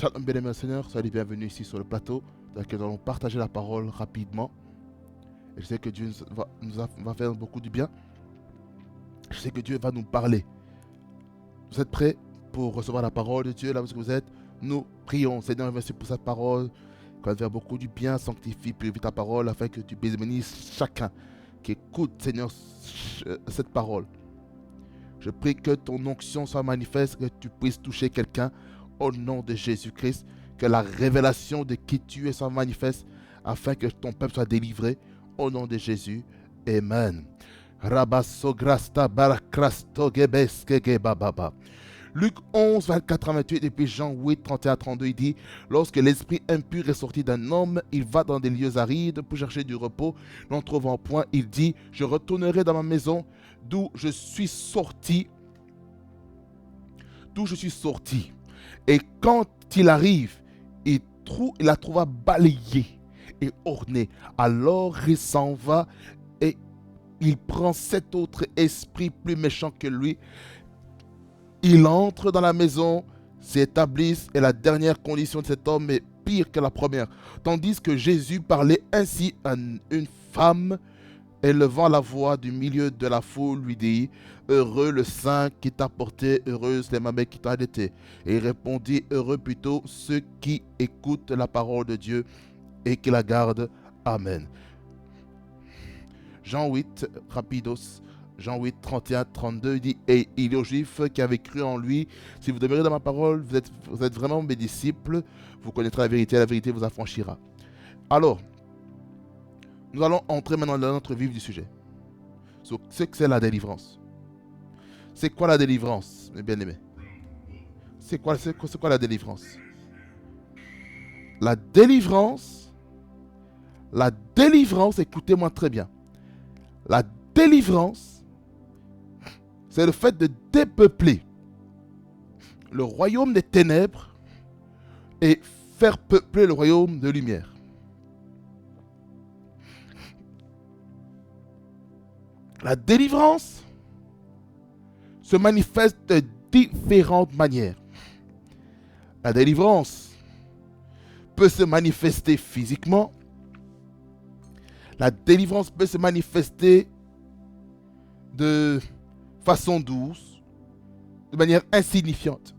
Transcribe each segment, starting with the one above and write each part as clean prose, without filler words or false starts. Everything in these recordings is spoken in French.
Shalom, bien-aimés Seigneur, soyez les bienvenus ici sur le plateau, dans lequel nous allons partager la parole rapidement. Et je sais que Dieu va faire beaucoup du bien. Je sais que Dieu va nous parler. Vous êtes prêts pour recevoir la parole de Dieu là où vous êtes? Nous prions, Seigneur, merci pour cette parole. Qu'elle va faire beaucoup du bien, sanctifie, purifie ta parole, afin que tu bénisses chacun qui écoute, Seigneur, cette parole. Je prie que ton onction soit manifeste, que tu puisses toucher quelqu'un au nom de Jésus-Christ, que la révélation de qui tu es soit manifeste, afin que ton peuple soit délivré au nom de Jésus. Amen. Rabassograsta barakrasto gebeske bababa. Luc 11, 24 à 28, et puis Jean 8, 31 à 32, il dit: lorsque l'esprit impur est sorti d'un homme, il va dans des lieux arides pour chercher du repos. N'en trouvant point, il dit: je retournerai dans ma maison d'où je suis sorti. Et quand il arrive, il la trouva balayée et ornée. Alors il s'en va et il prend cet autre esprit plus méchant que lui. Il entre dans la maison, s'établisse, et la dernière condition de cet homme est pire que la première. Tandis que Jésus parlait ainsi à une femme, élevant la voix du milieu de la foule, lui dit: heureux le sein qui t'a porté, heureuse les mamelles qui t'ont allaité. Et il répondit: heureux plutôt ceux qui écoutent la parole de Dieu et qui la gardent. Amen. Jean 8, rapidos. Jean 8, 31, 32, il dit: et il est aux Juifs qui avaient cru en lui. Si vous demeurez dans ma parole, vous êtes vraiment mes disciples. Vous connaîtrez la vérité vous affranchira. Alors, nous allons entrer maintenant dans notre vif du sujet. Ce que c'est la délivrance. C'est quoi la délivrance, mes bien-aimés? C'est quoi la délivrance? La délivrance, écoutez-moi très bien. La délivrance, c'est le fait de dépeupler le royaume des ténèbres et faire peupler le royaume de lumière. La délivrance se manifeste de différentes manières. La délivrance peut se manifester physiquement. La délivrance peut se manifester de façon douce, de manière insignifiante.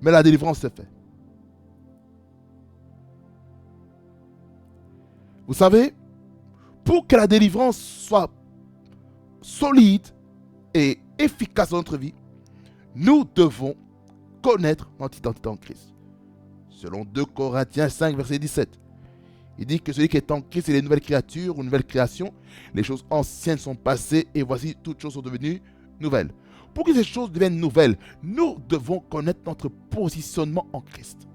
Mais la délivrance se fait. Vous savez, pour que la délivrance soit solide et efficace dans notre vie, nous devons connaître notre identité en Christ. Selon 2 Corinthiens 5, verset 17, il dit que celui qui est en Christ est une nouvelle créature ou une nouvelle création. Les choses anciennes sont passées et voici toutes choses sont devenues nouvelles. Pour que ces choses deviennent nouvelles, nous devons connaître notre positionnement en Christ.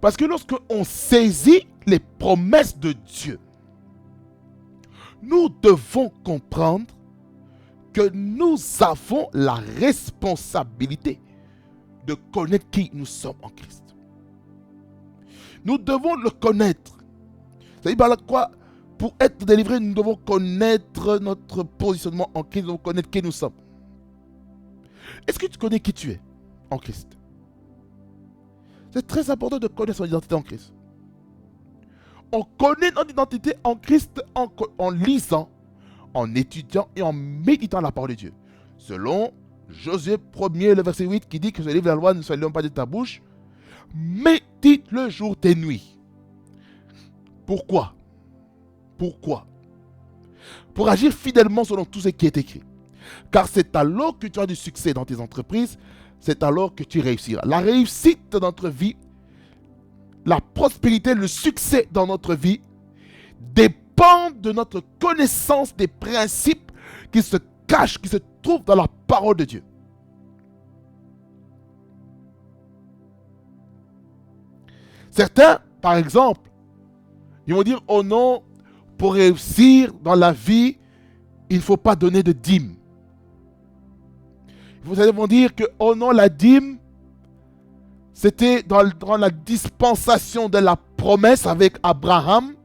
Parce que lorsque on saisit les promesses de Dieu, nous devons comprendre que nous avons la responsabilité de connaître qui nous sommes en Christ. Nous devons le connaître. C'est-à-dire par là quoi? Pour être délivrés, nous devons connaître notre positionnement en Christ, nous devons connaître qui nous sommes. Est-ce que tu connais qui tu es en Christ? C'est très important de connaître son identité en Christ. On connaît notre identité en Christ en lisant, en étudiant et en méditant la parole de Dieu. Selon Josué 1er, le verset 8, qui dit que ce livre de la loi ne s'allume pas de ta bouche, médite le jour et nuit. Pourquoi? Pour agir fidèlement selon tout ce qui est écrit. Car c'est alors que tu as du succès dans tes entreprises, c'est alors que tu réussiras. La réussite de notre vie, la prospérité, le succès dans notre vie dépendent de notre connaissance des principes qui se cachent, qui se trouvent dans la parole de Dieu. Certains, par exemple, ils vont dire: oh non, pour réussir dans la vie, il ne faut pas donner de dîme. Ils vont dire que oh non, la dîme, c'était dans la dispensation de la promesse avec Abraham,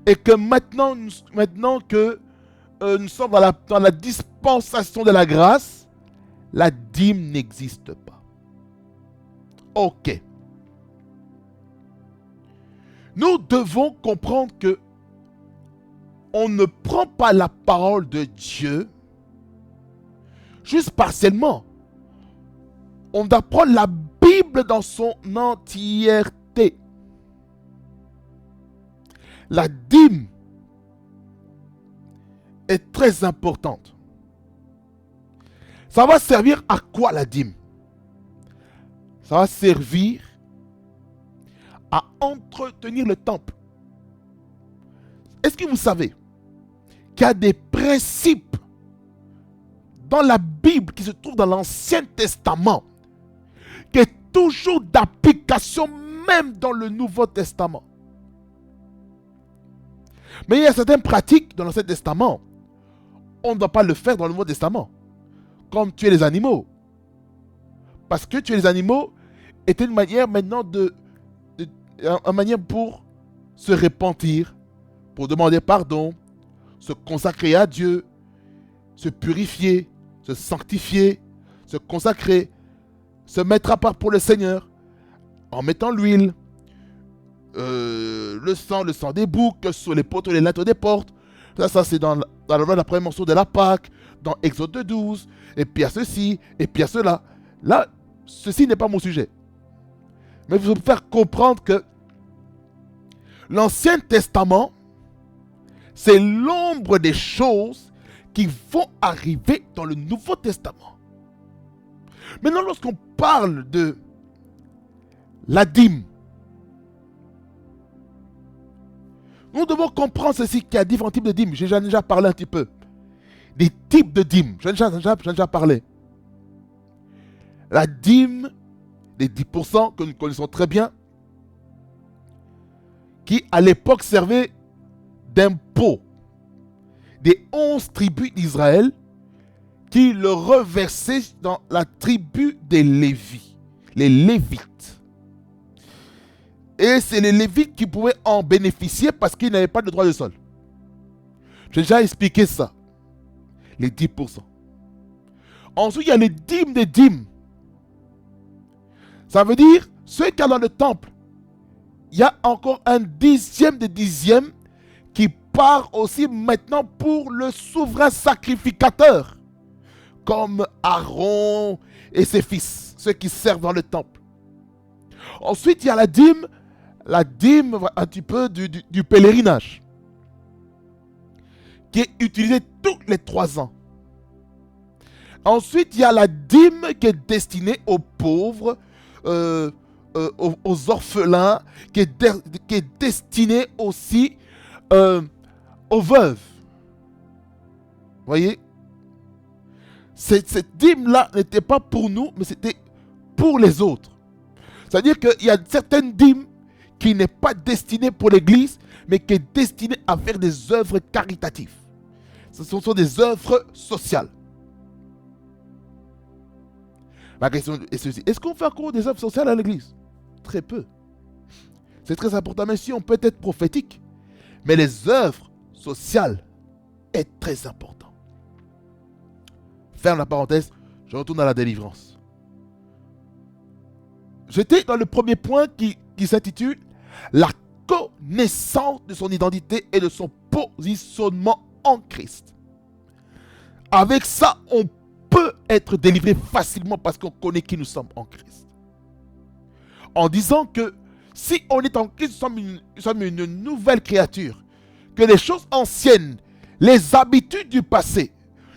et que maintenant que nous sommes dans la dispensation de la grâce, la dîme n'existe pas. Ok. Nous devons comprendre que on ne prend pas la parole de Dieu juste partiellement. On doit prendre la Bible dans son entièreté. La dîme est très importante. Ça va servir à quoi la dîme? Ça va servir à entretenir le temple. Est-ce que vous savez qu'il y a des principes dans la Bible qui se trouvent dans l'Ancien Testament qui est toujours d'application même dans le Nouveau Testament? Mais il y a certaines pratiques dans l'Ancien Testament, on ne doit pas le faire dans le Nouveau Testament. Comme tuer les animaux. Parce que tuer les animaux était une manière maintenant une manière pour se repentir, pour demander pardon, se consacrer à Dieu, se purifier, se sanctifier, se consacrer, se mettre à part pour le Seigneur, en mettant l'huile, le sang des boucs sur les poteaux et les lettres des portes. Ça c'est dans la première mention de la Pâque, dans Exode 12, et puis à ceci, et puis à cela. Là, ceci n'est pas mon sujet. Mais je vais vous faire comprendre que l'Ancien Testament, c'est l'ombre des choses qui vont arriver dans le Nouveau Testament. Maintenant, lorsqu'on parle de la dîme, nous devons comprendre ceci, qu'il y a différents types de dîmes. J'ai déjà parlé un petit peu. Des types de dîmes. J'en ai déjà parlé. La dîme des 10% que nous connaissons très bien, qui à l'époque servait d'impôt des 11 tribus d'Israël, qui le reversaient dans la tribu des Lévites, les Lévites. Et c'est les Lévites qui pouvaient en bénéficier parce qu'ils n'avaient pas de droit de sol. J'ai déjà expliqué ça. Les 10%. Ensuite, il y a les dîmes des dîmes. Ça veut dire, ceux qui sont dans le temple, il y a encore un dixième de dixième qui part aussi maintenant pour le souverain sacrificateur, comme Aaron et ses fils, ceux qui servent dans le temple. Ensuite, il y a la dîme un petit peu du pèlerinage, qui est utilisée tous les 3 ans. Ensuite, il y a la dîme qui est destinée aux pauvres, aux orphelins, qui est destinée aussi aux veuves. Vous voyez? Cette dîme-là n'était pas pour nous, mais c'était pour les autres. C'est-à-dire qu'il y a certaines dîmes qui n'est pas destinée pour l'église, mais qui est destinée à faire des œuvres caritatives. Ce sont des œuvres sociales. Ma question est ceci. Est-ce qu'on fait encore des œuvres sociales à l'église? Très peu. C'est très important, même si on peut être prophétique. Mais les œuvres sociales est très important. Ferme la parenthèse, je retourne à la délivrance. J'étais dans le premier point qui s'intitule « La connaissance de son identité et de son positionnement en Christ ». Avec ça, on peut être délivré facilement parce qu'on connaît qui nous sommes en Christ. En disant que si on est en Christ, nous sommes une nouvelle créature. Que les choses anciennes, les habitudes du passé,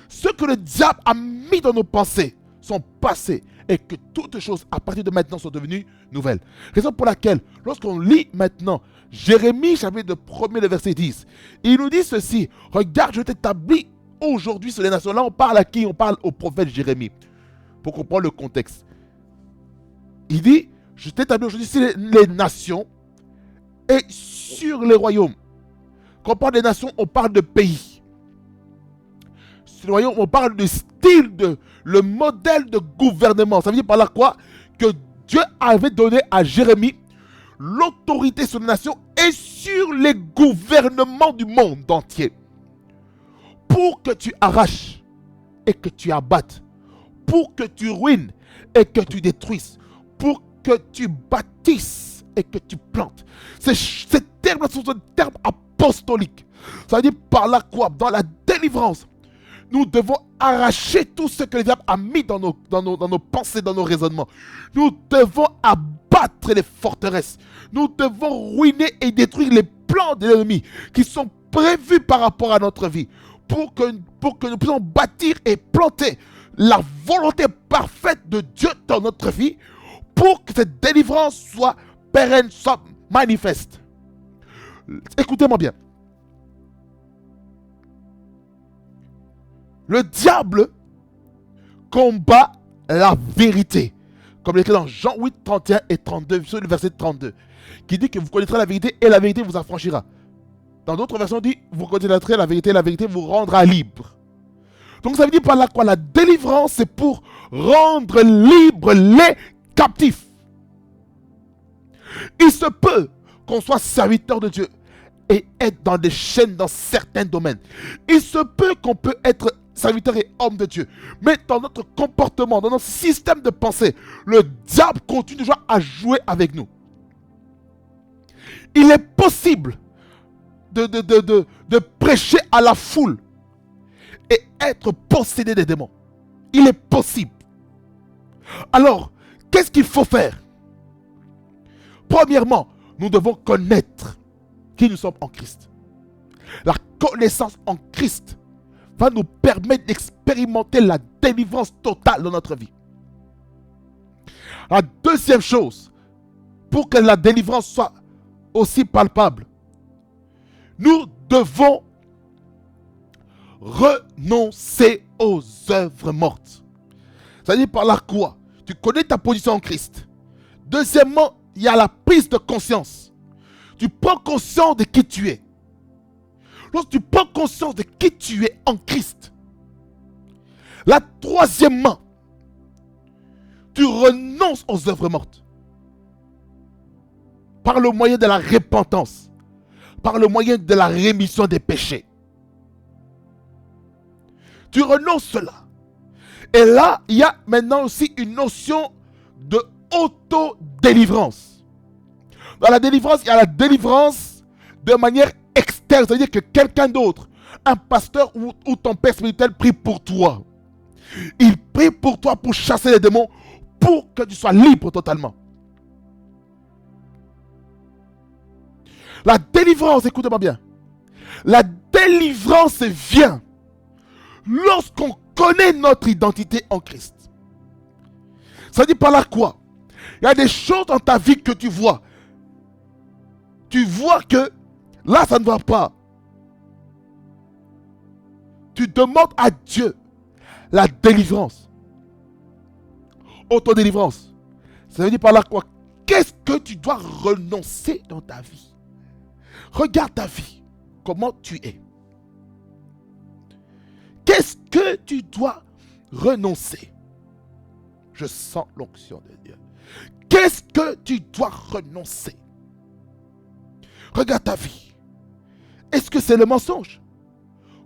ce que le diable a mis dans nos pensées sont passées et que toutes choses à partir de maintenant sont devenues nouvelles. Raison pour laquelle, lorsqu'on lit maintenant Jérémie chapitre 1er, le verset 10, il nous dit ceci: regarde, je t'établis aujourd'hui sur les nations. Là, on parle à qui? On parle au prophète Jérémie. Pour comprendre le contexte. Il dit, je t'établis aujourd'hui sur les nations et sur les royaumes. Quand on parle des nations, on parle de pays. Sur les royaumes, on parle de style, le modèle de gouvernement. Ça veut dire par là quoi? Que Dieu avait donné à Jérémie l'autorité sur les nations et sur les gouvernements du monde entier. Pour que tu arraches et que tu abattes, pour que tu ruines et que tu détruises, pour que tu bâtisses et que tu plantes. Ces termes sont des termes apostoliques. Ça veut dire par là quoi? Dans la délivrance, nous devons arracher tout ce que le diable a mis dans nos pensées, dans nos raisonnements. Nous devons abattre les forteresses. Nous devons ruiner et détruire les plans de l'ennemi qui sont prévus par rapport à notre vie pour que nous puissions bâtir et planter la volonté parfaite de Dieu dans notre vie pour que cette délivrance soit pérenne, soit manifeste. Écoutez-moi bien. Le diable combat la vérité. Comme il est écrit dans Jean 8, 31 et 32, sur le verset 32, qui dit que vous connaîtrez la vérité et la vérité vous affranchira. Dans d'autres versions, on dit vous connaîtrez la vérité et la vérité vous rendra libre. Donc ça veut dire par là quoi? La délivrance, c'est pour rendre libres les captifs. Il se peut qu'on soit serviteur de Dieu et être dans des chaînes dans certains domaines. Il se peut qu'on peut être serviteur et homme de Dieu. Mais dans notre comportement, dans notre système de pensée, le diable continue toujours à jouer avec nous. Il est possible de prêcher à la foule et être possédé des démons. Il est possible. Alors, qu'est-ce qu'il faut faire? Premièrement, nous devons connaître qui nous sommes en Christ. La connaissance en Christ va nous permettre d'expérimenter la délivrance totale dans notre vie. La deuxième chose, pour que la délivrance soit aussi palpable, nous devons renoncer aux œuvres mortes. C'est-à-dire par là quoi? Tu connais ta position en Christ. Deuxièmement, il y a la prise de conscience. Tu prends conscience de qui tu es. Lorsque tu prends conscience de qui tu es en Christ. Là, troisièmement, tu renonces aux œuvres mortes. Par le moyen de la repentance. Par le moyen de la rémission des péchés. Tu renonces cela. Et là, il y a maintenant aussi une notion de auto-délivrance. Dans la délivrance, il y a la délivrance de manière externe. C'est-à-dire que quelqu'un d'autre, un pasteur ou ton père spirituel prie pour toi. Il prie pour toi pour chasser les démons, pour que tu sois libre totalement. La délivrance, écoutez-moi bien. La délivrance vient lorsqu'on connaît notre identité en Christ. Ça dit par là quoi? Il y a des choses dans ta vie que tu vois. Tu vois que là, ça ne va pas. Tu demandes à Dieu la délivrance. Autodélivrance. Ça veut dire par là quoi? Qu'est-ce que tu dois renoncer dans ta vie? Regarde ta vie. Comment tu es? Qu'est-ce que tu dois renoncer? Je sens l'onction de Dieu. Qu'est-ce que tu dois renoncer? Regarde ta vie. Est-ce que c'est le mensonge?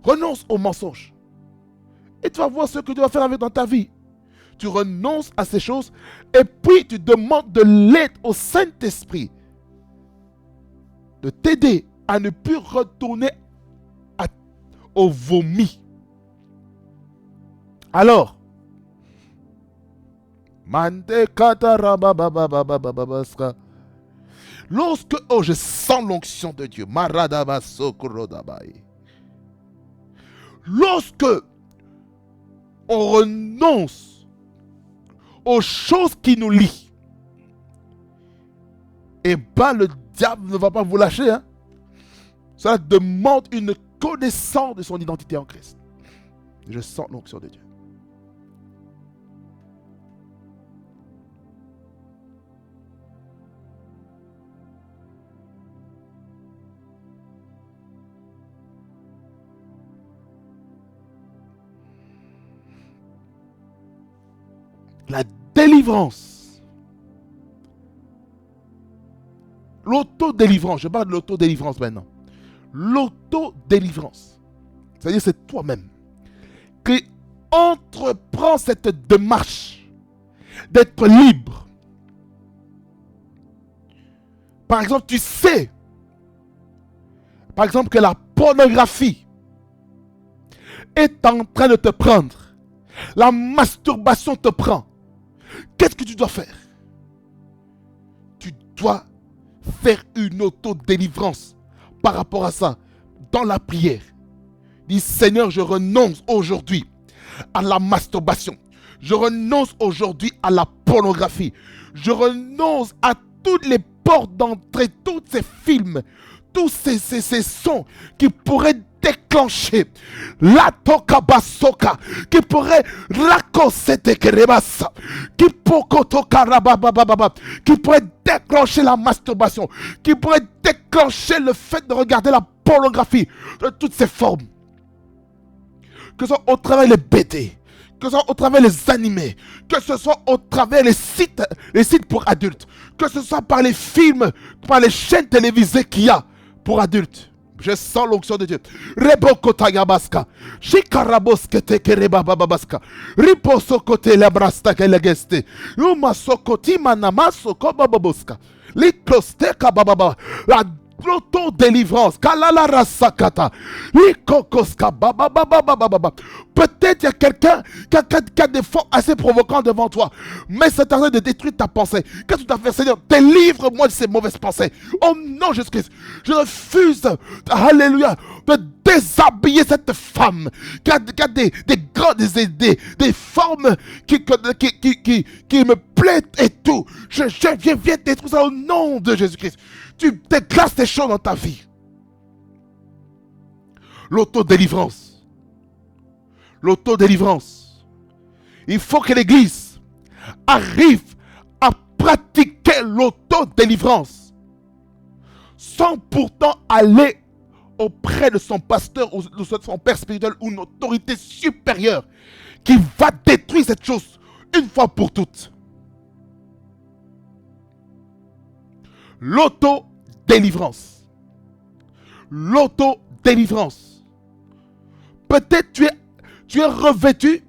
Renonce au mensonge. Et tu vas voir ce que tu vas faire avec dans ta vie. Tu renonces à ces choses et puis tu demandes de l'aide au Saint-Esprit de t'aider à ne plus retourner au vomi. Alors, lorsque, oh, je sens l'onction de Dieu, lorsque on renonce aux choses qui nous lient, et bien le diable ne va pas vous lâcher. Hein? Cela demande une connaissance de son identité en Christ. Je sens l'onction de Dieu. La délivrance. L'autodélivrance. Je parle de l'autodélivrance maintenant. L'autodélivrance. C'est-à-dire c'est toi-même qui entreprends cette démarche d'être libre. Par exemple, tu sais, par exemple, que la pornographie est en train de te prendre. La masturbation te prend. Qu'est-ce que tu dois faire? Tu dois faire une autodélivrance par rapport à ça dans la prière. Dis, Seigneur, je renonce aujourd'hui à la masturbation. Je renonce aujourd'hui à la pornographie. Je renonce à toutes les portes d'entrée, tous ces films, tous ces sons qui pourraient déclencher la toka basoka, qui pourrait rakosete kerebasa, qui pourrait déclencher la masturbation, qui pourrait déclencher le fait de regarder la pornographie de toutes ses formes, que ce soit au travers les BD, que ce soit au travers les animés, que ce soit au travers les sites pour adultes, que ce soit par les films, par les chaînes télévisées qu'il y a pour adultes. Je sens l'onction de Dieu. Rebokotagabaska. Shikaraboske tekerebababaska. Riposokote labrasta kelegeste. Umasokoti manamasoko bababoska. Likloste kabababa. La l'auto-délivrance. Kalala rasakata. Likokoska bababababababa. Peut-être il y a quelqu'un qui a des fonds assez provocants devant toi, mais c'est en train de détruire ta pensée. Qu'est-ce que tu dois faire, Seigneur? Délivre-moi de ces mauvaises pensées. Oh non, Jésus-Christ, je refuse, alléluia, de déshabiller cette femme qui a des formes qui me plaisent et tout. Je viens détruire ça au nom de Jésus-Christ. Tu déclares ces choses dans ta vie. L'autodélivrance. L'autodélivrance. Il faut que l'Église arrive à pratiquer l'autodélivrance sans pourtant aller auprès de son pasteur ou de son père spirituel ou une autorité supérieure qui va détruire cette chose une fois pour toutes. L'autodélivrance. L'autodélivrance. Peut-être tu es revêtu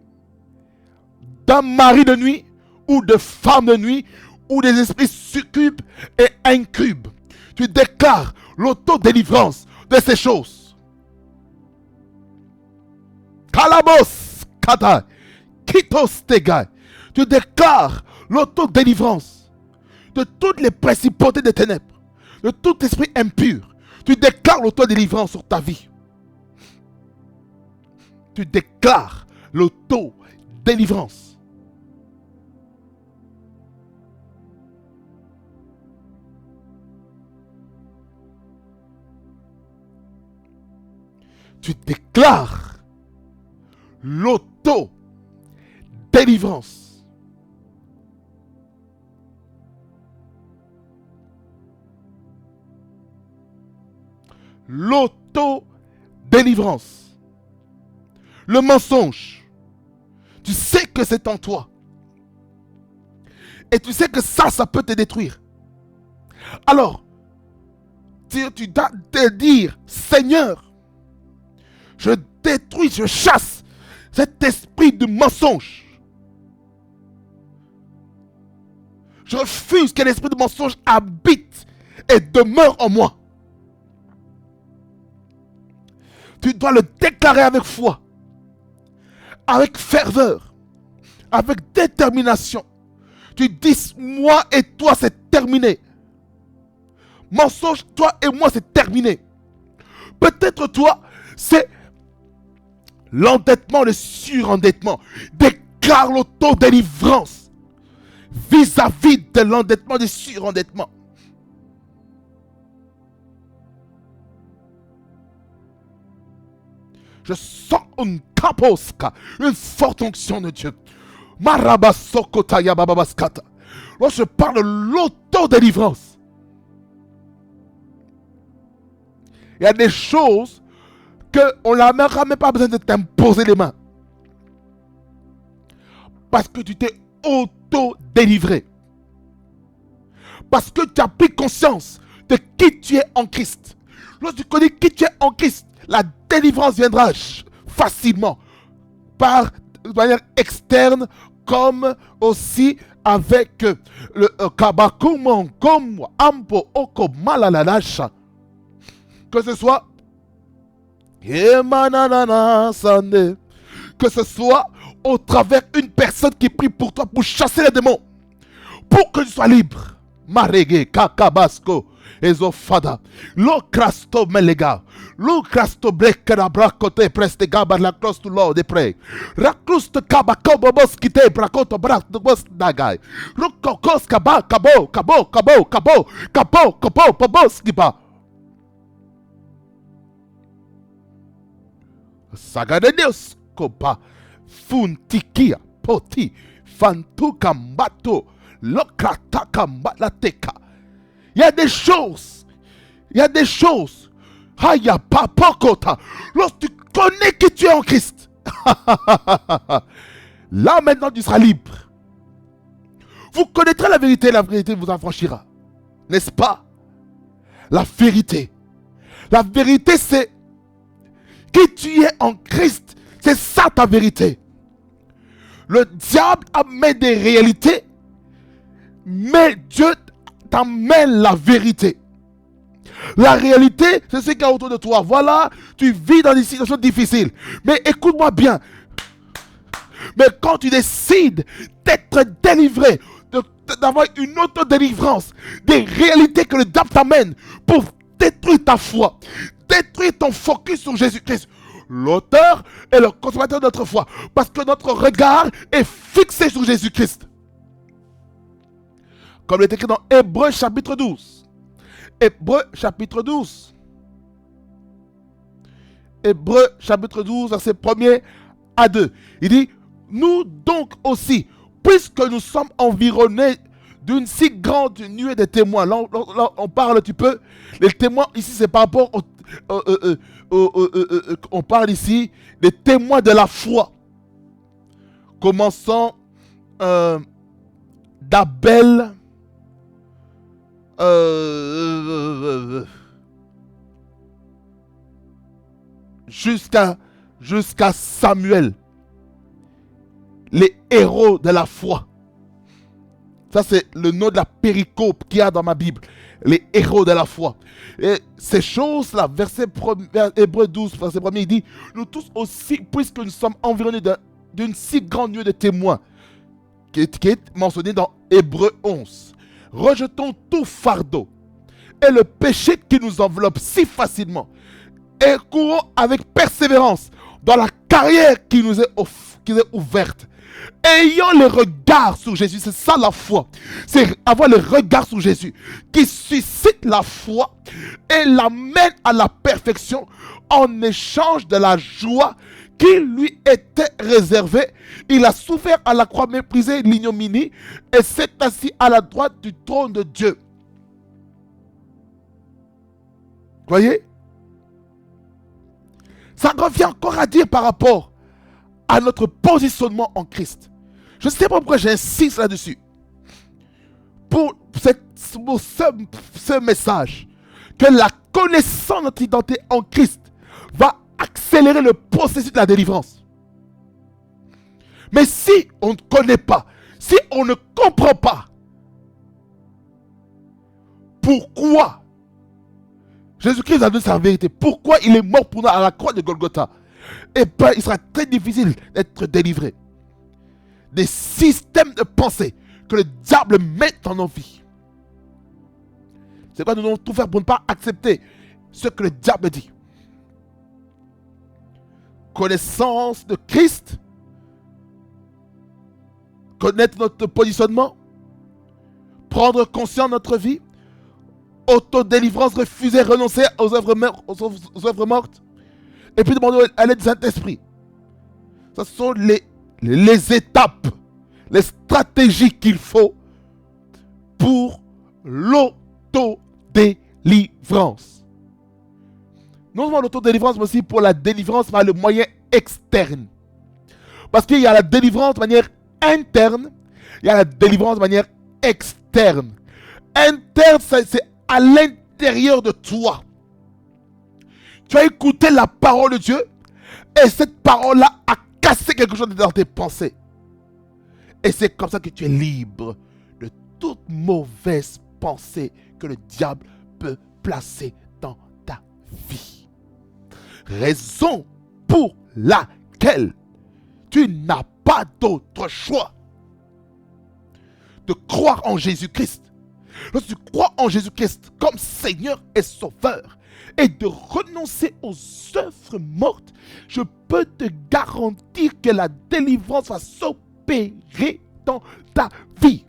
d'un mari de nuit ou de femme de nuit ou des esprits succubes et incubes. Tu déclares l'autodélivrance de ces choses. Kalabos kata kitos tegai. Tu déclares l'autodélivrance de toutes les principautés des ténèbres, de tout esprit impur. Tu déclares l'autodélivrance sur ta vie. Tu déclares l'autodélivrance. Tu déclares l'autodélivrance. L'autodélivrance. Le mensonge. Tu sais que c'est en toi. Et tu sais que ça peut te détruire. Alors, tu dois te dire, Seigneur, je détruis, je chasse cet esprit de mensonge. Je refuse que l'esprit de mensonge habite et demeure en moi. Tu dois le déclarer avec foi, avec ferveur, avec détermination. Tu dis, moi et toi, c'est terminé. Mensonge, toi et moi, c'est terminé. Peut-être toi, c'est l'endettement, le surendettement. Déclare l'autodélivrance vis-à-vis de l'endettement, du surendettement. Je sens une kaposka, une forte onction de Dieu. Marabasokotaya bababaskata. Lorsque je parle de l'autodélivrance, il y a des choses qu'on n'a même pas besoin de t'imposer les mains. Parce que tu t'es auto-délivré. Parce que tu as pris conscience de qui tu es en Christ. Lorsque tu connais qui tu es en Christ, la délivrance viendra facilement, de manière externe comme aussi avec le kabakumo comme ampo oko malalasha. Que ce soit que ce soit au travers une personne qui prie pour toi pour chasser les démons, pour que tu sois libre. Marege kakabasco ezofada lo krasto melega lo krasto blekera brakote preste gaba la cross to Lord de pray rakrust kabakobo boskite brakoto brak de bos dagay rokokos kaba kabo kabo kabo kabo kabo kabo poboskiba Sagadeus kopa funtikia poti fantuka mbato lokrataka mbalateka. Il y a des choses. Haya papokota. Lorsque tu connais que tu es en Christ. Là maintenant tu seras libre. Vous connaîtrez la vérité vous affranchira. N'est-ce pas? La vérité. La vérité c'est qui tu es en Christ. C'est ça ta vérité. Le diable amène des réalités, mais Dieu t'amène la vérité. La réalité, c'est ce qu'il y a autour de toi. Voilà, tu vis dans des situations difficiles. Mais écoute-moi bien. Mais quand tu décides d'être délivré, d'avoir une autre délivrance, des réalités que le diable t'amène pour détruire ta foi, détruire ton focus sur Jésus-Christ, l'auteur et le consommateur de notre foi, parce que notre regard est fixé sur Jésus-Christ. Comme il est écrit dans Hébreux chapitre 12. Hébreux chapitre 12. Hébreux chapitre 12, verset 1er à 2. Il dit, nous donc aussi, puisque nous sommes environnés d'une si grande nuée de témoins. Là, on parle un petit peu. Les témoins ici, c'est par rapport on parle ici des témoins de la foi. Commençant d'Abel jusqu'à Samuel. Les héros de la foi. Ça, c'est le nom de la péricope qu'il y a dans ma Bible. Les héros de la foi. Et ces choses-là, Hébreux 12, verset 1er, il dit, nous tous aussi, puisque nous sommes environnés d'une si grande nuée de témoins, qui est mentionné dans Hébreux 11. Rejetons tout fardeau et le péché qui nous enveloppe si facilement et courons avec persévérance dans la carrière qui nous est ouverte. Ayant le regard sur Jésus, c'est ça la foi. C'est avoir le regard sur Jésus qui suscite la foi et l'amène à la perfection en échange de la joie qui lui était réservée. Il a souffert à la croix, méprisé l'ignominie et s'est assis à la droite du trône de Dieu. Voyez? Ça revient encore à dire par rapport à notre positionnement en Christ. Je ne sais pas pourquoi j'insiste là-dessus. Pour ce message, que la connaissance de notre identité en Christ va accélérer le processus de la délivrance. Mais si on ne connaît pas, si on ne comprend pas pourquoi Jésus-Christ a donné sa vérité, pourquoi il est mort pour nous à la croix de Golgotha, et bien il sera très difficile d'être délivré des systèmes de pensée que le diable met dans nos vies. C'est pourquoi nous devons tout faire pour ne pas accepter ce que le diable dit. Connaissance de Christ, connaître notre positionnement, prendre conscience de notre vie, autodélivrance, refuser, renoncer aux œuvres mortes, et puis demander à l'aide du Saint-Esprit. Ce sont les étapes, les stratégies qu'il faut pour l'autodélivrance. Non seulement l'autodélivrance, mais aussi pour la délivrance par le moyen externe. Parce qu'il y a la délivrance de manière interne, il y a la délivrance de manière externe. Interne, c'est à l'intérieur de toi. Tu as écouté la parole de Dieu et cette parole-là a cassé quelque chose dans tes pensées. Et c'est comme ça que tu es libre de toute mauvaise pensée que le diable peut placer dans ta vie. Raison pour laquelle tu n'as pas d'autre choix de croire en Jésus-Christ. Lorsque tu crois en Jésus-Christ comme Seigneur et Sauveur et de renoncer aux œuvres mortes, je peux te garantir que la délivrance va s'opérer dans ta vie.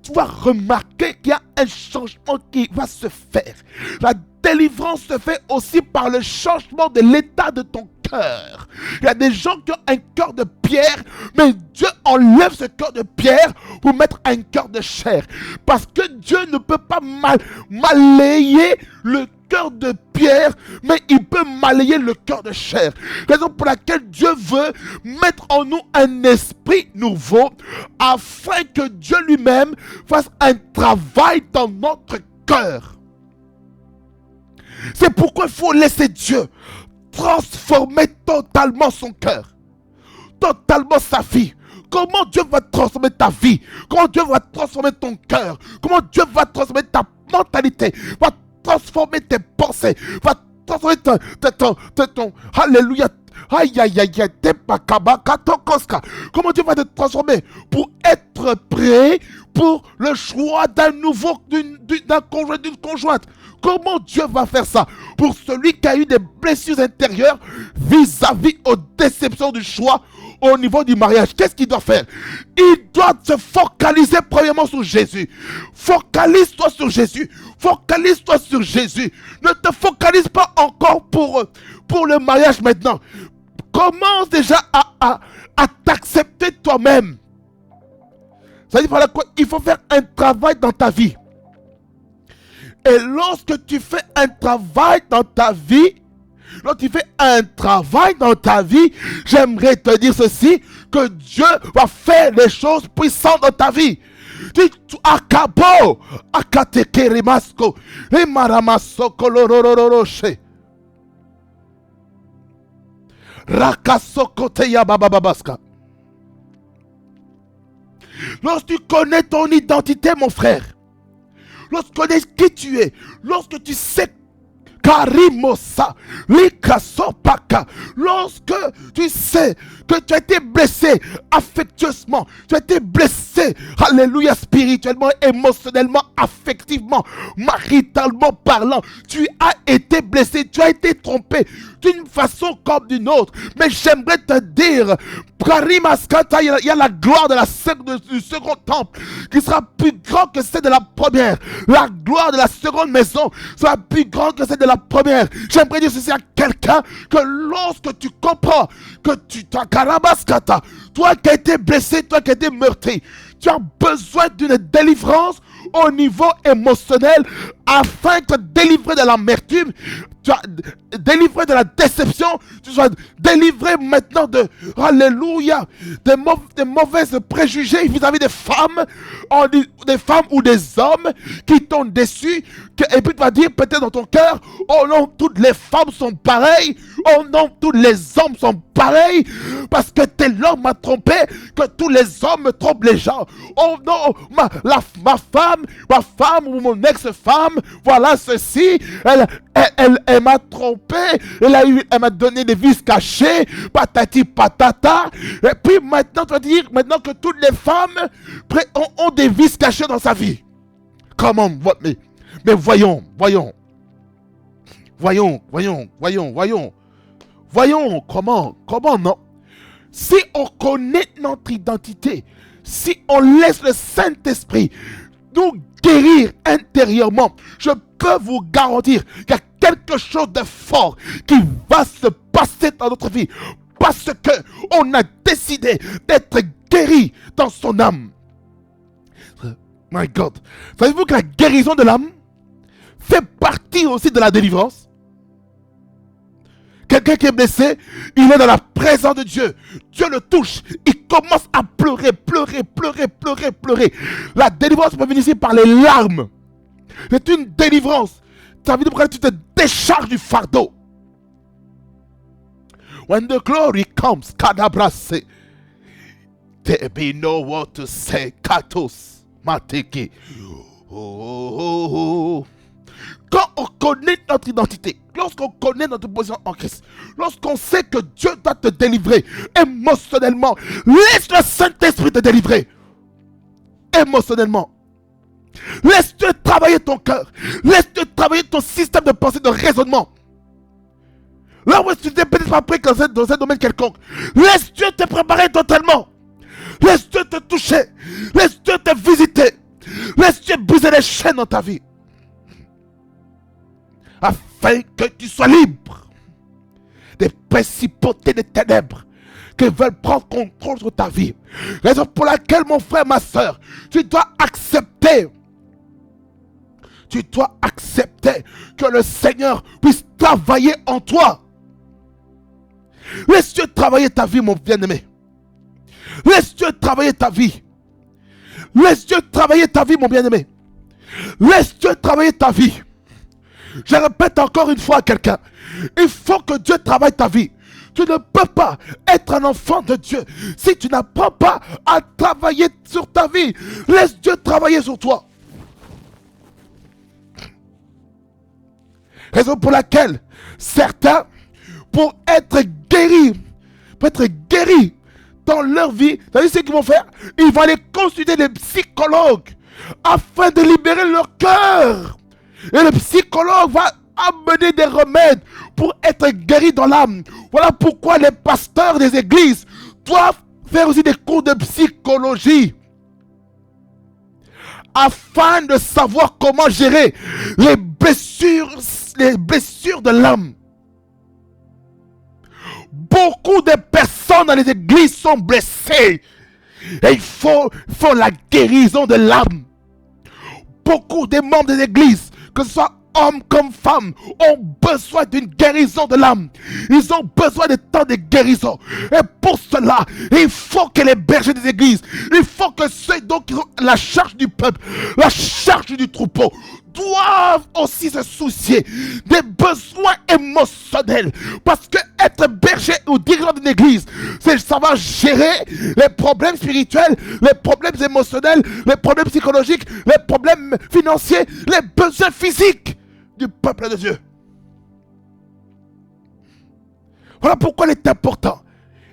Tu vas remarquer qu'il y a un changement qui va se faire. La délivrance se fait aussi par le changement de l'état de ton cœur. Il y a des gens qui ont un cœur de pierre, mais Dieu enlève ce cœur de pierre pour mettre un cœur de chair. Parce que Dieu ne peut pas malayer le cœur de pierre, mais il peut malayer le cœur de chair. Raison pour laquelle Dieu veut mettre en nous un esprit nouveau, afin que Dieu lui-même fasse un travail dans notre cœur. C'est pourquoi il faut laisser Dieu transformer totalement son cœur, totalement sa vie. Comment Dieu va transformer ta vie? Comment Dieu va transformer ton cœur? Comment Dieu va transformer ta mentalité? Va transformer tes pensées? Va transformer ton alléluia. Aïe aïe aïe aïe, comment Dieu va te transformer pour être prêt pour le choix d'un nouveau, d'un conjoint, d'une conjointe? Comment Dieu va faire ça pour celui qui a eu des blessures intérieures vis-à-vis aux déceptions du choix au niveau du mariage? Qu'est-ce qu'il doit faire? Il doit se focaliser premièrement sur Jésus. Focalise-toi sur Jésus. Focalise-toi sur Jésus. Ne te focalise pas encore pour le mariage maintenant. Commence déjà à t'accepter toi-même. Ça dit voilà quoi? Il faut faire un travail dans ta vie. Et lorsque tu fais un travail dans ta vie, j'aimerais te dire ceci, que Dieu va faire des choses puissantes dans ta vie. Akabo, akatekerimasko, emaramasko lorororoshe. Rakasokoteya babababaska. Lorsque tu connais ton identité, mon frère, lorsque tu connais qui tu es, lorsque tu sais Karimosa, Likasopaka, lorsque tu sais que tu as été blessé affectueusement, tu as été blessé, alléluia, spirituellement, émotionnellement, affectivement, maritalement parlant, tu as été blessé, tu as été trompé d'une façon comme d'une autre. Mais j'aimerais te dire, Karimaskata, il y a la gloire du second temple qui sera plus grande que celle de la première. La gloire de la seconde maison sera plus grande que celle de la première. J'aimerais dire ceci à quelqu'un, que lorsque tu comprends que tu t'as Karabaskata, toi qui as été blessé, toi qui as été meurtri, tu as besoin d'une délivrance au niveau émotionnel afin de te délivrer de l'amertume, tu as délivré de la déception, tu sois délivré maintenant de, alléluia, des mauvaises préjugés vis-à-vis des femmes ou des hommes qui t'ont déçu, et puis tu vas dire peut-être dans ton cœur, oh non, toutes les femmes sont pareilles, oh non, tous les hommes sont pareils, parce que tel homme m'a trompé, que tous les hommes me trompent les gens. Oh non, ma femme ou mon ex-femme, voilà ceci, elle m'a trompé, elle m'a donné des vices cachés, patati patata. Et puis maintenant, tu vas dire maintenant que toutes les femmes ont des vices cachés dans sa vie. Comment? Mais voyons comment non? Si on connaît notre identité, si on laisse le Saint-Esprit nous guérir intérieurement, je peux vous garantir qu'il y a quelque chose de fort qui va se passer dans notre vie parce que on a décidé d'être guéri dans son âme. My God, savez-vous que la guérison de l'âme fait partie aussi de la délivrance? Quelqu'un qui est blessé, il est dans la présence de Dieu. Dieu le touche. Il commence à pleurer. La délivrance peut venir ici par les larmes. C'est une délivrance. Ça veut dire que tu te décharges du fardeau. When the glory comes, cadabrase. There be no word to say. Katos. Mateke. Oh. Quand on connaît notre identité, lorsqu'on connaît notre position en Christ, lorsqu'on sait que Dieu doit te délivrer émotionnellement, laisse le Saint-Esprit te délivrer émotionnellement. Laisse Dieu travailler ton cœur. Laisse Dieu travailler ton système de pensée, de raisonnement. Là où tu n'es peut-être pas prêt dans un domaine quelconque, laisse Dieu te préparer totalement. Laisse Dieu te toucher. Laisse Dieu te visiter. Laisse Dieu briser les chaînes dans ta vie. Afin que tu sois libre des principautés des ténèbres qui veulent prendre contrôle sur ta vie. Raison pour laquelle, mon frère, ma soeur, tu dois accepter que le Seigneur puisse travailler en toi. Laisse Dieu travailler ta vie, mon bien-aimé. Laisse Dieu travailler ta vie. Laisse Dieu travailler ta vie, mon bien-aimé. Laisse Dieu travailler ta vie. Je répète encore une fois à quelqu'un. Il faut que Dieu travaille ta vie. Tu ne peux pas être un enfant de Dieu si tu n'apprends pas à travailler sur ta vie. Laisse Dieu travailler sur toi. Raison pour laquelle certains, pour être guéris dans leur vie, vous savez ce qu'ils vont faire? Ils vont aller consulter des psychologues afin de libérer leur cœur. Et le psychologue va amener des remèdes pour être guéri dans l'âme. Voilà pourquoi les pasteurs des églises doivent faire aussi des cours de psychologie afin de savoir comment gérer les blessures de l'âme. Beaucoup de personnes dans les églises sont blessées et il faut la guérison de l'âme. Beaucoup de membres des églises, que ce soit hommes comme femmes, ont besoin d'une guérison de l'âme. Ils ont besoin de temps de guérison. Et pour cela, il faut que les bergers des églises, il faut que ceux donc qui ont la charge du peuple, la charge du troupeau, doivent aussi se soucier des besoins émotionnels. Parce que être berger ou dirigeant d'une église, c'est savoir gérer les problèmes spirituels, les problèmes émotionnels, les problèmes psychologiques, les problèmes financiers, les besoins physiques du peuple de Dieu. Voilà pourquoi il est important.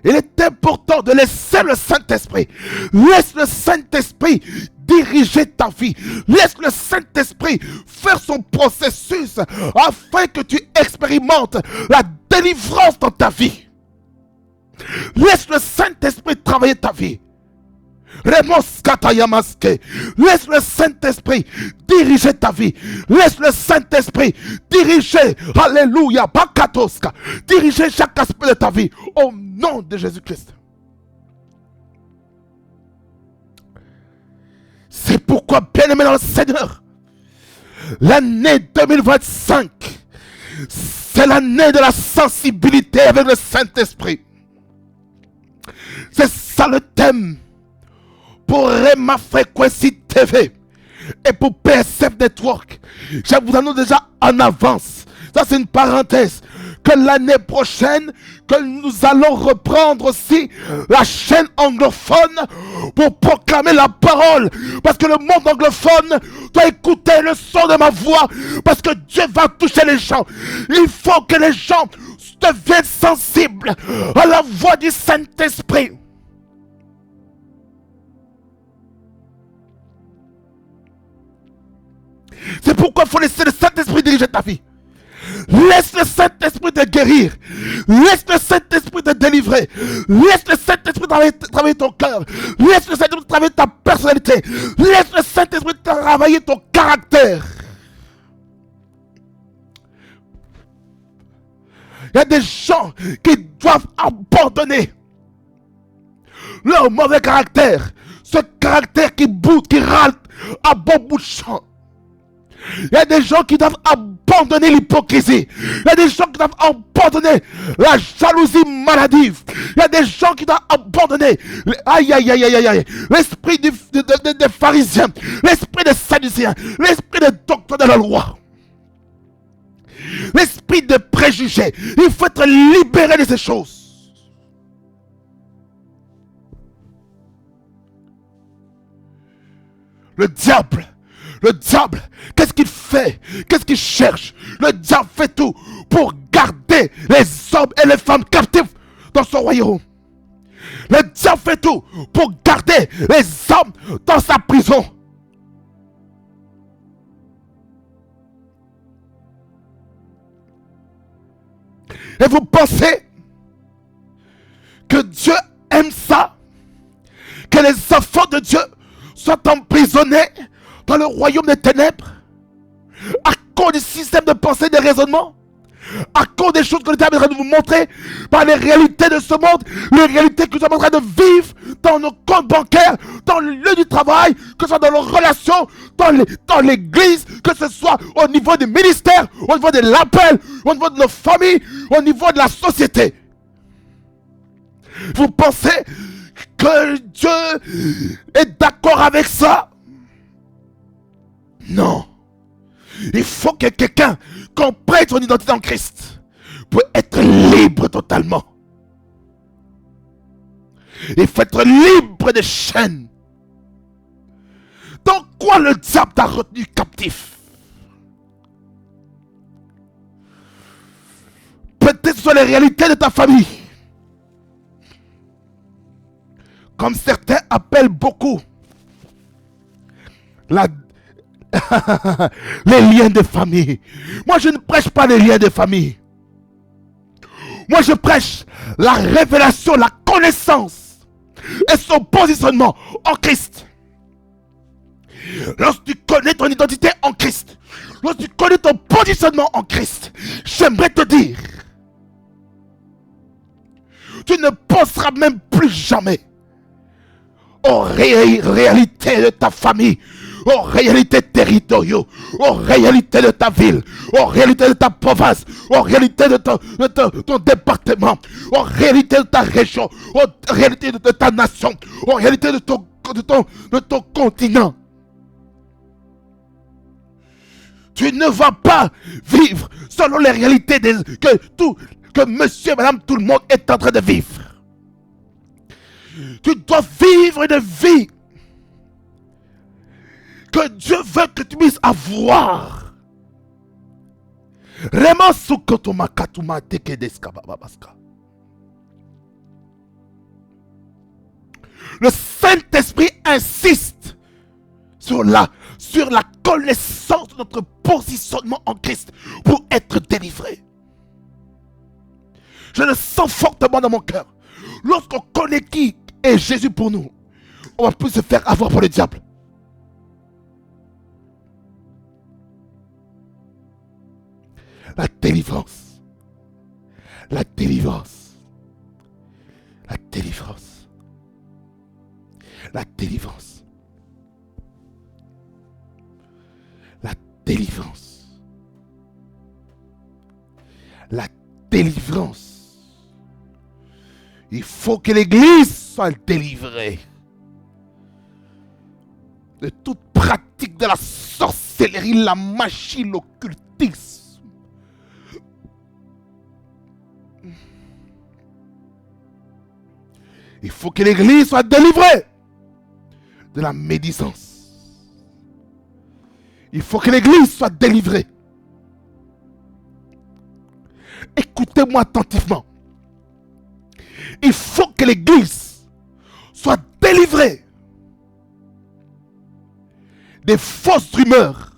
Il est important de laisser le Saint-Esprit. Laisse le Saint-Esprit diriger ta vie. Laisse le Saint-Esprit faire son processus afin que tu expérimentes la délivrance dans ta vie. Laisse le Saint-Esprit travailler ta vie. Laisse le Saint-Esprit diriger ta vie. Laisse le Saint-Esprit diriger, alléluia, diriger chaque aspect de ta vie au nom de Jésus-Christ. C'est pourquoi, bien-aimé dans le Seigneur, l'année 2025, c'est l'année de la sensibilité avec le Saint-Esprit. C'est ça le thème pour Rema Frequency TV et pour PSF Network. Je vous annonce déjà en avance, ça c'est une parenthèse, que l'année prochaine, que nous allons reprendre aussi la chaîne anglophone pour proclamer la parole. Parce que le monde anglophone doit écouter le son de ma voix. Parce que Dieu va toucher les gens. Il faut que les gens deviennent sensibles à la voix du Saint-Esprit. C'est pourquoi il faut laisser le Saint-Esprit diriger ta vie. Laisse le Saint-Esprit te guérir. Laisse le Saint-Esprit te délivrer. Laisse le Saint-Esprit travailler ton cœur. Laisse le Saint-Esprit travailler ta personnalité. Laisse le Saint-Esprit travailler ton caractère. Il y a des gens qui doivent abandonner leur mauvais caractère. Ce caractère qui boude, qui râle à bon bout de champ. Il y a des gens qui doivent abandonner l'hypocrisie. Il y a des gens qui doivent abandonner la jalousie maladive. Il y a des gens qui doivent abandonner l'esprit des pharisiens, l'esprit des sadducéens, l'esprit des docteurs de la loi, l'esprit de préjugés. Il faut être libéré de ces choses. Le diable, qu'est-ce qu'il fait? Qu'est-ce qu'il cherche? Le diable fait tout pour garder les hommes et les femmes captifs dans son royaume. Le diable fait tout pour garder les hommes dans sa prison. Et vous pensez que Dieu aime ça? Que les enfants de Dieu soient emprisonnés dans le royaume des ténèbres à cause du système de pensée, des raisonnements, à cause des choses que le diable est en train de vous montrer, par les réalités de ce monde, les réalités que nous sommes en train de vivre dans nos comptes bancaires, dans le lieu du travail, que ce soit dans nos relations, dans l'église, que ce soit au niveau du ministère, au niveau de l'appel, au niveau de nos familles, au niveau de la société. Vous pensez que Dieu est d'accord avec ça? Non. Il faut que quelqu'un comprenne son identité en Christ pour être libre totalement. Il faut être libre des chaînes. Dans quoi le diable t'a retenu captif? Peut-être que ce sont les réalités de ta famille. Comme certains appellent beaucoup les liens de famille. Moi, je ne prêche pas les liens de famille. Moi, je prêche la révélation, la connaissance et son positionnement en Christ. Lorsque tu connais ton identité en Christ, lorsque tu connais ton positionnement en Christ, j'aimerais te dire, tu ne penseras même plus jamais aux réalités de ta famille, aux réalités territoriales, aux réalités de ta ville, aux réalités de ta province, aux réalités de ton département, aux réalités de ta région, aux réalités de ta nation, aux réalités de ton continent. Tu ne vas pas vivre selon les réalités que monsieur et madame tout le monde est en train de vivre. Tu dois vivre une vie que Dieu veut que tu puisses avoir. Le Saint-Esprit insiste sur la connaissance de notre positionnement en Christ pour être délivré. Je le sens fortement dans mon cœur. Lorsqu'on connaît qui est Jésus pour nous, on va plus se faire avoir par le diable. La délivrance. La délivrance. La délivrance. La délivrance. La délivrance. La délivrance. Il faut que l'Église soit délivrée de toute pratique de la sorcellerie, la magie, l'occultisme. Il faut que l'Église soit délivrée de la médisance. Il faut que l'Église soit délivrée. Écoutez-moi attentivement. Il faut que l'Église soit délivrée des fausses rumeurs,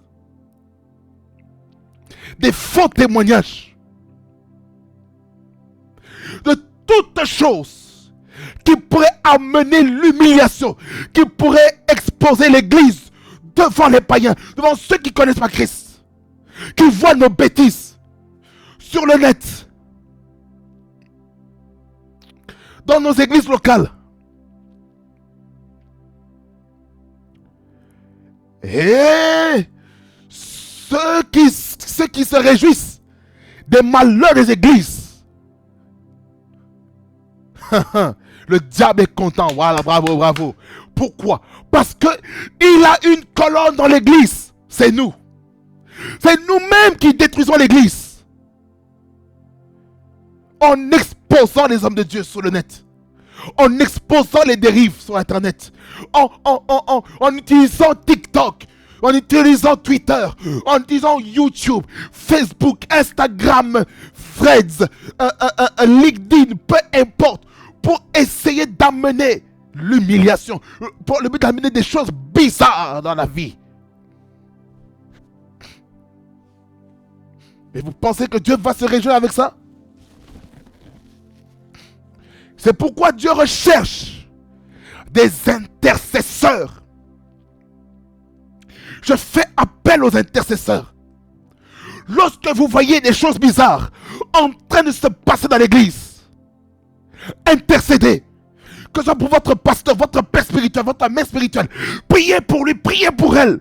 des faux témoignages, de toutes choses qui pourraient amener l'humiliation, qui pourraient exposer l'Église devant les païens, devant ceux qui ne connaissent pas Christ, qui voient nos bêtises sur le net, dans nos églises locales. Et ceux qui se réjouissent des malheurs des églises. Le diable est content. Voilà, bravo, bravo. Pourquoi? Parce que il a une colonne dans l'église. C'est nous. C'est nous-mêmes qui détruisons l'église. En exposant les hommes de Dieu sur le net. en exposant les dérives sur Internet, en utilisant TikTok, en utilisant Twitter, en utilisant YouTube, Facebook, Instagram, Threads, LinkedIn, peu importe, pour essayer d'amener l'humiliation, pour le but d'amener des choses bizarres dans la vie. Et vous pensez que Dieu va se réjouir avec ça? C'est pourquoi Dieu recherche des intercesseurs. Je fais appel aux intercesseurs. Lorsque vous voyez des choses bizarres en train de se passer dans l'église, intercédez. Que ce soit pour votre pasteur, votre père spirituel, votre mère spirituelle. Priez pour lui, priez pour elle.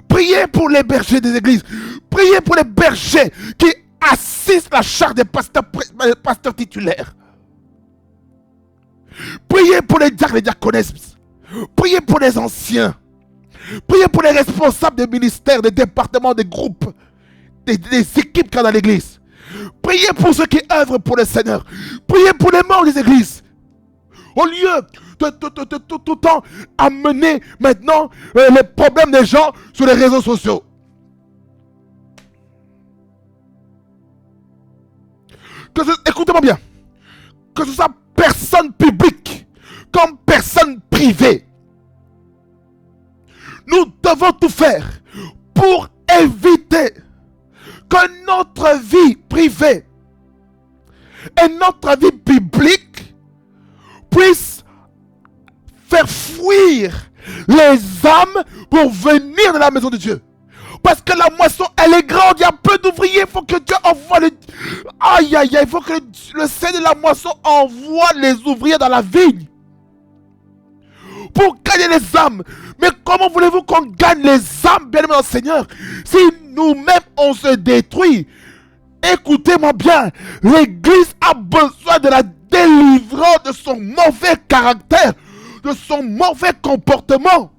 Priez pour les bergers des églises. Priez pour les bergers qui assistent la charge des pasteurs titulaires. Priez pour les diacres et les diaconesses. Priez pour les anciens. Priez pour les responsables des ministères, des départements, des groupes, des équipes qu'il y a dans l'église. Priez pour ceux qui œuvrent pour le Seigneur. Priez pour les membres des églises. Au lieu de tout le temps amener maintenant les problèmes des gens sur les réseaux sociaux. Écoutez-moi bien. Que ce soit personne publique comme personne privée. Nous devons tout faire pour éviter que notre vie privée et notre vie publique puissent faire fuir les âmes pour venir dans la maison de Dieu. Parce que la moisson, elle est grande, il y a peu d'ouvriers, il faut que Dieu envoie les... Aïe, aïe, aïe, il faut que le Seigneur de la moisson envoie les ouvriers dans la vigne. Pour gagner les âmes. Mais comment voulez-vous qu'on gagne les âmes, bien aimé dans le Seigneur, si nous-mêmes on se détruit? Écoutez-moi bien, l'église a besoin de la délivrance de son mauvais caractère, de son mauvais comportement.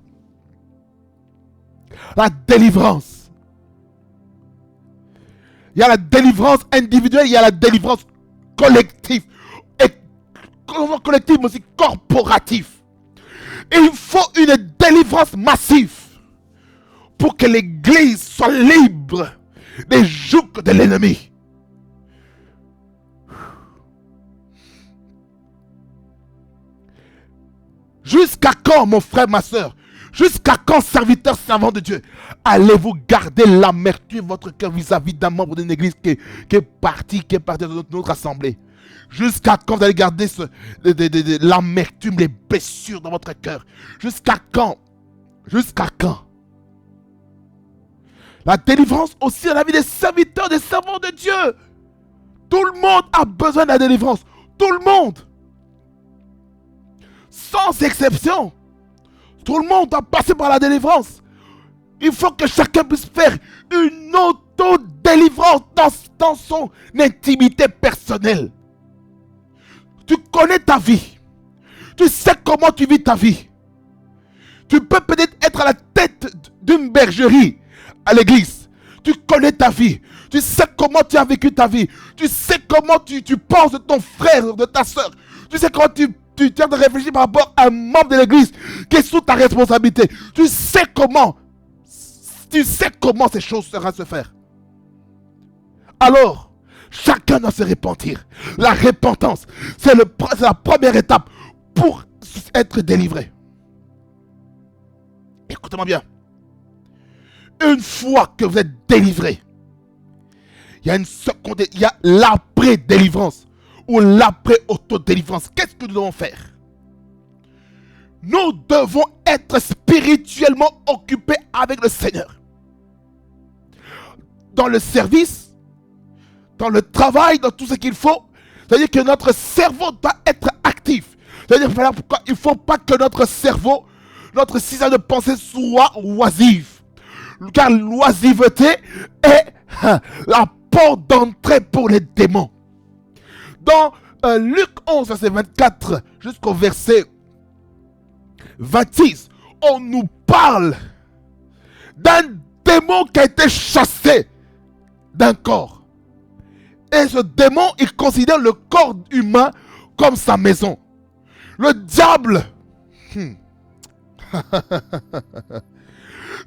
La délivrance. Il y a la délivrance individuelle, il y a la délivrance collective. Et collective, mais aussi corporative. Il faut une délivrance massive pour que l'église soit libre des jougs de l'ennemi. Jusqu'à quand, mon frère, ma soeur? Jusqu'à quand, serviteur, servant de Dieu, allez-vous garder l'amertume de votre cœur vis-à-vis d'un membre d'une église qui est parti de notre assemblée? Jusqu'à quand vous allez garder l'amertume, les blessures dans votre cœur? Jusqu'à quand? Jusqu'à quand? La délivrance aussi dans la vie des serviteurs, des servants de Dieu. Tout le monde a besoin de la délivrance. Tout le monde. Sans exception. Tout le monde doit passer par la délivrance. Il faut que chacun puisse faire une auto-délivrance dans son intimité personnelle. Tu connais ta vie. Tu sais comment tu vis ta vie. Tu peux peut-être être à la tête d'une bergerie à l'église. Tu connais ta vie. Tu sais comment tu as vécu ta vie. Tu sais comment tu penses de ton frère, de ta soeur. Tu sais comment tu tiens de réfléchir par rapport à un membre de l'église qui est sous ta responsabilité. Tu sais comment ces choses seront se faire. Alors, chacun doit se repentir. La repentance, c'est la première étape pour être délivré. Écoutez-moi bien. Une fois que vous êtes délivré, il y a une seconde, il y a l'après-délivrance ou l'après-autodélivrance. Qu'est-ce que nous devons faire? Nous devons être spirituellement occupés avec le Seigneur. Dans le service, dans le travail, dans tout ce qu'il faut. C'est-à-dire que notre cerveau doit être actif. C'est-à-dire qu'il ne faut pas que notre cerveau, notre système de pensée soit oisif. Car l'oisiveté est la porte d'entrée pour les démons. Dans Luc 11, verset 24 jusqu'au verset 26, on nous parle d'un démon qui a été chassé d'un corps. Et ce démon, il considère le corps humain comme sa maison. Le diable, hmm,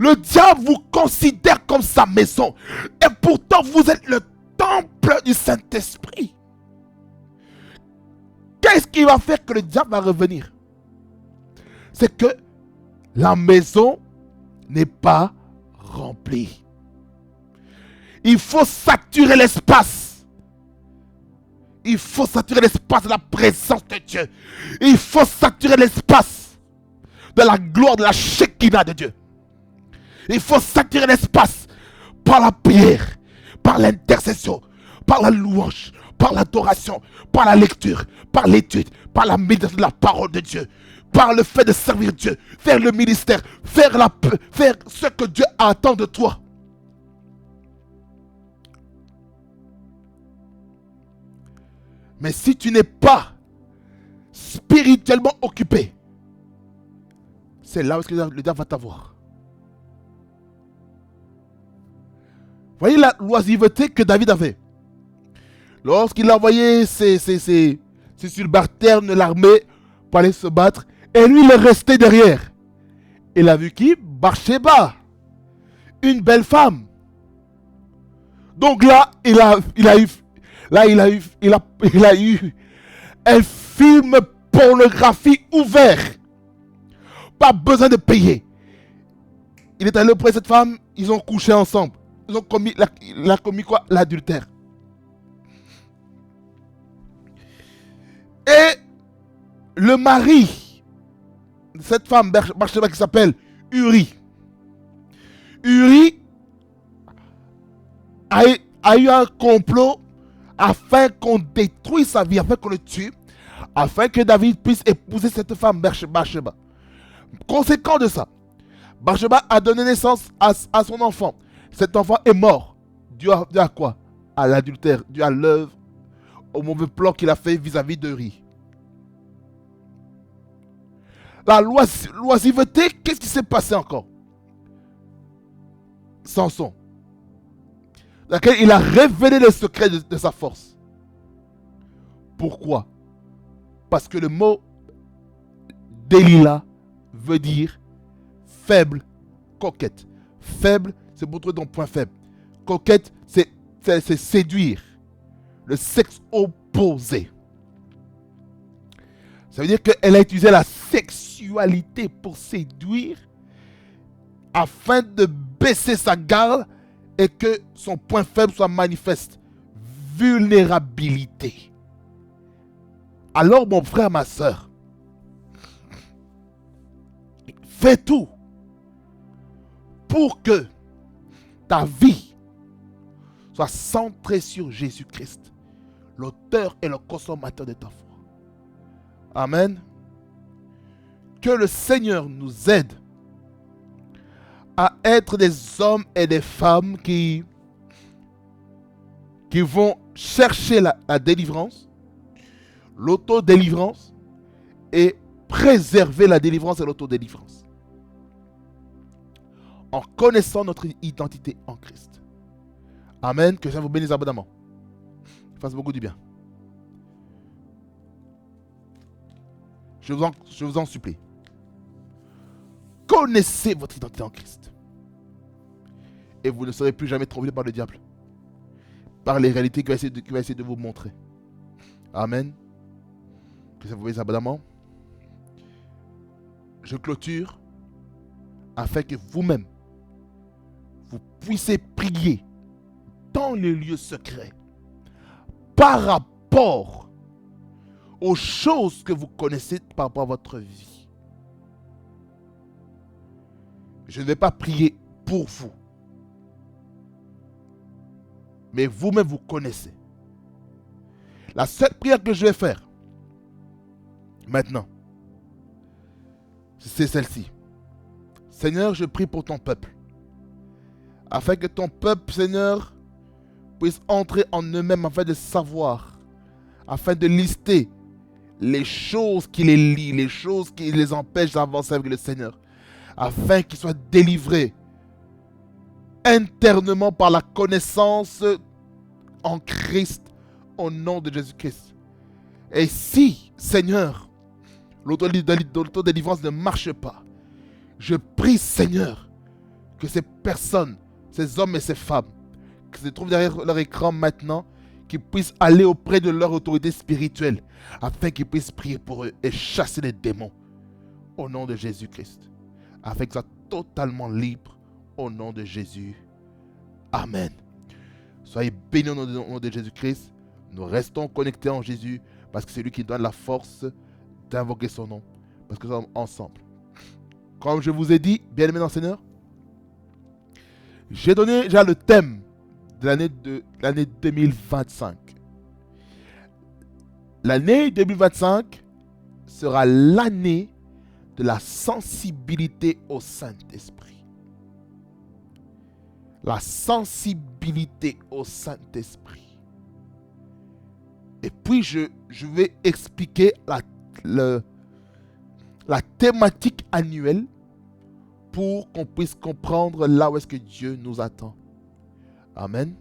le diable vous considère comme sa maison. Et pourtant, vous êtes le temple du Saint-Esprit. Qu'est-ce qui va faire que le diable va revenir? C'est que la maison n'est pas remplie. Il faut saturer l'espace. Il faut saturer l'espace de la présence de Dieu. Il faut saturer l'espace de la gloire, de la Shekinah de Dieu. Il faut saturer l'espace par la prière, par l'intercession, par la louange, par l'adoration, par la lecture, par l'étude, par la méditation de la parole de Dieu, par le fait de servir Dieu, faire le ministère, faire ce que Dieu attend de toi. Mais si tu n'es pas spirituellement occupé, c'est là où le diable va t'avoir. Voyez la loisiveté que David avait. Lorsqu'il a envoyé ses subalternes de l'armée pour aller se battre, et lui il est resté derrière. Il a vu qui? Bathsheba, une belle femme. Donc là, il a eu un film pornographie ouvert. Pas besoin de payer. Il est allé auprès de cette femme, ils ont couché ensemble. Ils ont commis, il a commis quoi? L'adultère. Et le mari de cette femme, Bathsheba, qui s'appelle Uri. Uri a eu un complot afin qu'on détruise sa vie, afin qu'on le tue, afin que David puisse épouser cette femme, Bathsheba. Conséquent de ça, Bathsheba a donné naissance à son enfant. Cet enfant est mort. Dû à quoi? À l'adultère, dû à l'œuvre, au mauvais plan qu'il a fait vis-à-vis de Uri. La loisiveté, qu'est-ce qui s'est passé encore? Samson, dans lequel il a révélé le secret de sa force. Pourquoi? Parce que le mot Delilah veut dire faible, coquette. Faible, c'est pour trouver ton point faible. Coquette, c'est séduire. Le sexe opposé. Ça veut dire qu'elle a utilisé la sexualité pour séduire afin de baisser sa garde et que son point faible soit manifeste. Vulnérabilité. Alors mon frère, ma soeur, fais tout pour que ta vie soit centrée sur Jésus-Christ, l'auteur et le consommateur de ta foi. Amen. Que le Seigneur nous aide à être des hommes et des femmes qui vont chercher la délivrance, l'autodélivrance et préserver la délivrance et l'autodélivrance en connaissant notre identité en Christ. Amen. Que ça vous bénisse abondamment. Fasse beaucoup du bien. Je vous en supplie. Connaissez votre identité en Christ. Et vous ne serez plus jamais troublé par le diable. Par les réalités qu'il va essayer de vous montrer. Amen. Que ça vous bénisse abondamment. Je clôture afin que vous-même, vous puissiez prier dans les lieux secrets par rapport aux choses que vous connaissez par rapport à votre vie. Je ne vais pas prier pour vous. Mais vous-même, vous connaissez. La seule prière que je vais faire maintenant, c'est celle-ci. Seigneur, je prie pour ton peuple. Afin que ton peuple, Seigneur, puisse entrer en eux-mêmes afin de savoir, afin de lister les choses qui les lient, les choses qui les empêchent d'avancer avec le Seigneur, afin qu'ils soient délivrés internement par la connaissance en Christ, au nom de Jésus-Christ. Et si, Seigneur, L'autodélivrance ne marche pas. Je prie, Seigneur, que ces personnes, ces hommes et ces femmes qui se trouvent derrière leur écran maintenant, qu'ils puissent aller auprès de leur autorité spirituelle afin qu'ils puissent prier pour eux et chasser les démons au nom de Jésus-Christ, afin qu'ils soient totalement libres au nom de Jésus. Amen. Soyez bénis au nom de Jésus-Christ. Nous restons connectés en Jésus parce que c'est lui qui donne la force d'invoquer son nom, parce que nous sommes ensemble. Comme je vous ai dit, bien-aimés dans le Seigneur, j'ai donné déjà le thème de l'année 2025. L'année 2025 sera l'année de la sensibilité au Saint-Esprit. La sensibilité au Saint-Esprit. Et puis je vais expliquer la thématique annuelle pour qu'on puisse comprendre là où est-ce que Dieu nous attend. Amen.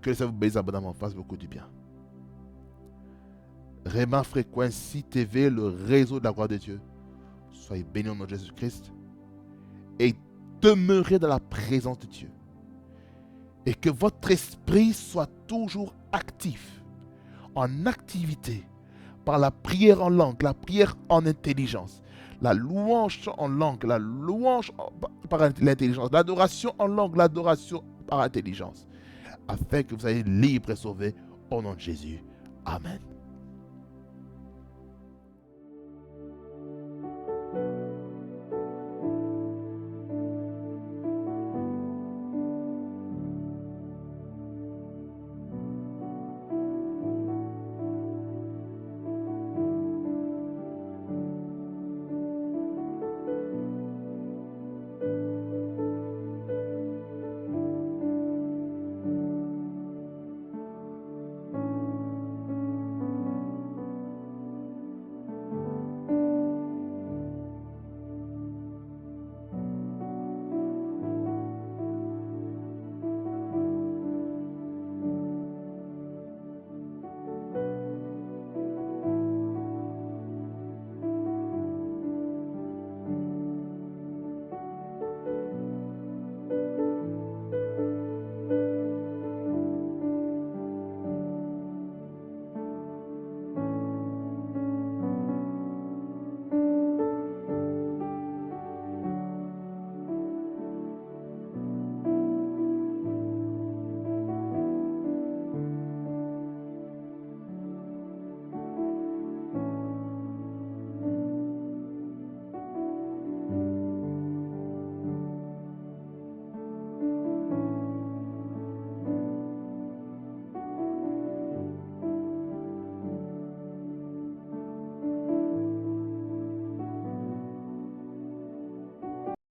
Que le Seigneur vous bénisse abondamment, fasse beaucoup du bien. Réma Frequency TV, le réseau de la gloire de Dieu. Soyez bénis au nom de Jésus-Christ et demeurez dans la présence de Dieu. Et que votre esprit soit toujours actif, en activité, par la prière en langue, la prière en intelligence, la louange en langue, la louange par l'intelligence, l'adoration en langue, l'adoration par intelligence, afin que vous soyez libres et sauvés au nom de Jésus. Amen.